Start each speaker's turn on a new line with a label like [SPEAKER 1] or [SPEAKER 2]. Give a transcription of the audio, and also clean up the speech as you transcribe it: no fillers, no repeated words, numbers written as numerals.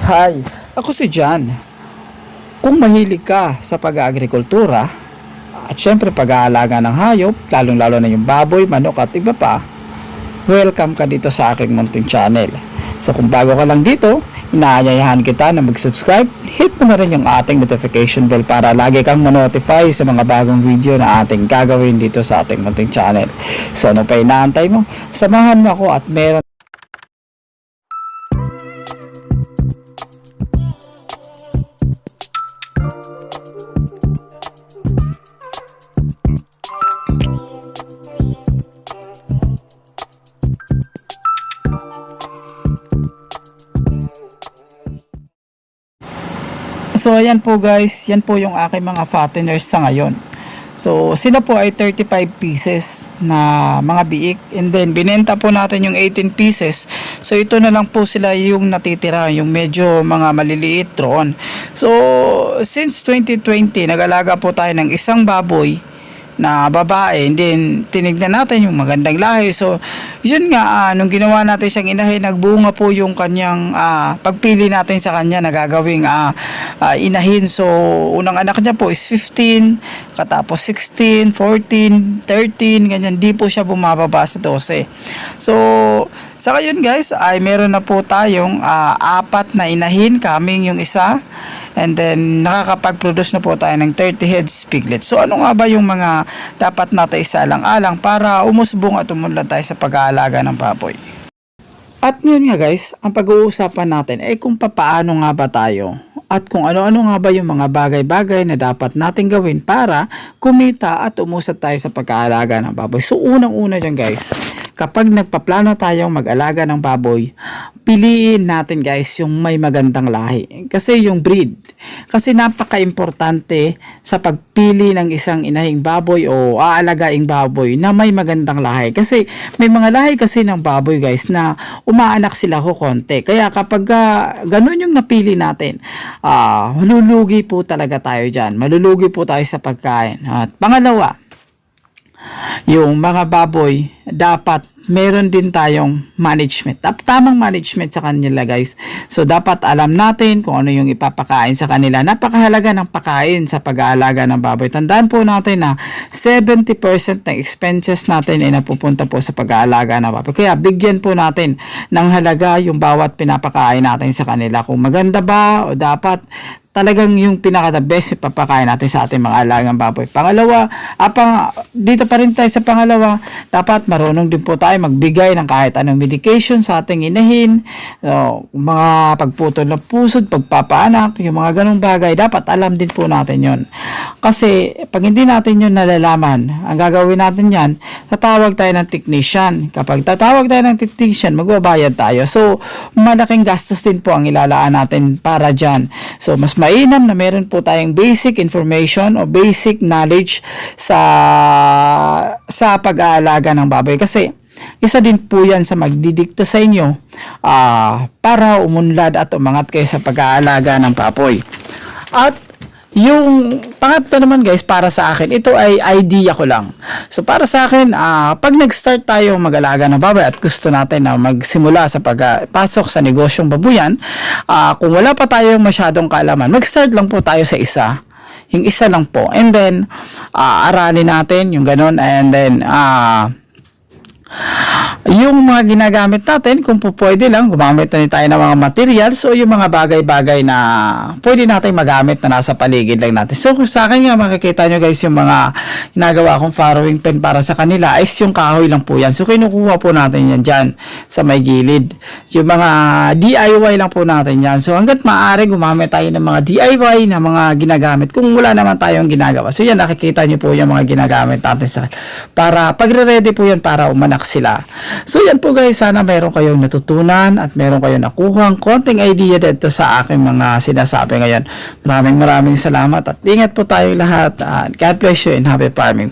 [SPEAKER 1] Hi, ako si John. Kung mahilig ka sa pag-aagrikultura at syempre pag-aalaga ng hayop, lalong-lalo na yung baboy, manok at iba pa, welcome ka dito sa aking munting channel. So kung bago ka lang dito, inaanyayahan kita na mag-subscribe, hit mo na rin yung ating notification bell para lagi kang ma-notify sa mga bagong video na ating gagawin dito sa ating munting channel. So ano pa inaantay mo? Samahan mo ako at meron So ayan po guys, yan po yung aking mga fatteners sa ngayon. So sila po ay 35 pieces na mga biik, and then binenta po natin yung 18 pieces. So ito na lang po sila yung natitira, yung medyo mga maliliit roon. So since 2020 nag-alaga po tayo ng isang baboy na babae, and then tinignan natin yung magandang lahi. So yun nga, nung ginawa natin siyang inahin, nagbunga po yung kanyang pagpili natin sa kanya na gagawing inahin. So unang anak niya po is 15, katapos 16, 14, 13, ganyan, di po siya bumababa sa 12. So sa ngayon guys ay meron na po tayong 4 na inahin, coming yung isa. And then, nakakapag-produce na po tayo ng 30 heads piglet. So, ano nga ba yung mga dapat natin isalang-alang para umusbong at umunlad tayo sa pag-aalaga ng baboy? At ngayon nga guys, ang pag-uusapan natin ay kung papaano nga ba tayo at kung ano-ano nga ba yung mga bagay-bagay na dapat natin gawin para kumita at umusad tayo sa pag-aalaga ng baboy. So, unang-una dyan guys, kapag nagpaplano tayong mag-alaga ng baboy, piliin natin guys yung may magandang lahi. Kasi yung breed. Kasi napaka-importante sa pagpili ng isang inahing baboy o aalagaing baboy na may magandang lahi. Kasi may mga lahi kasi ng baboy guys na umaanak sila ko konti. Kaya kapag ganun yung napili natin, malulugi po talaga tayo dyan. Malulugi po tayo sa pagkain. At pangalawa, yung mga baboy dapat meron din tayong management, tamang management sa kanila guys. So dapat alam natin kung ano yung ipapakain sa kanila. Napakahalaga ng pagkain sa pag-aalaga ng baboy. Tandaan po natin na 70% ng expenses natin ay napupunta po sa pag-aalaga ng baboy. Kaya bigyan po natin ng halaga yung bawat pinapakain natin sa kanila. Kung maganda ba o dapat talagang yung pinaka-the best ipapakain natin sa ating mga alagang baboy. Pangalawa, dito pa rin tayo sa pangalawa, dapat marunong din po tayo magbigay ng kahit anong medication sa ating inahin. So, mga pagputol ng pusod, pagpapaanak, yung mga ganong bagay, dapat alam din po natin yon. Kasi pag hindi natin yun nalalaman, ang gagawin natin yan, tatawag tayo ng technician. Kapag tatawag tayo ng technician, magbabayad tayo. So, malaking gastos din po ang ilalaan natin para dyan. So, mas mainam na meron po tayong basic information o basic knowledge sa pag-aalaga ng baboy. Kasi isa din po yan sa magdidikta sa inyo para umunlad at umangat kayo sa pag-aalaga ng baboy. At yung pangatlo naman guys, para sa akin, ito ay idea ko lang. So para sa akin, pag nag-start tayo mag-alaga ng baboy at gusto natin na magsimula sa pagpasok sa negosyong babuyan, kung wala pa tayong masyadong kaalaman, mag-start lang po tayo sa isa. Yung isa lang po. And then, aralin natin yung ganon. And then, yung mga ginagamit natin, kung po pwede lang, gumamit na tayo ng mga materials o yung mga bagay-bagay na pwede natin magamit na nasa paligid lang natin. So, sa akin nga, makikita nyo guys, yung mga ginagawa kong farrowing pen para sa kanila is yung kahoy lang po yan. So, kinukuha po natin yan dyan sa may gilid. Yung mga DIY lang po natin yan. So, hanggat maaari, gumamit tayo ng mga DIY na mga ginagamit kung wala naman tayong ginagawa. So, yan, nakikita nyo po yung mga ginagamit natin sa para pagre-ready po yan para umanak sila. So yan po guys, sana meron kayong natutunan at meron kayong nakuhang konting idea dito sa aking mga sinasabi ngayon. Maraming salamat at ingat po tayong lahat. God bless you and happy farming.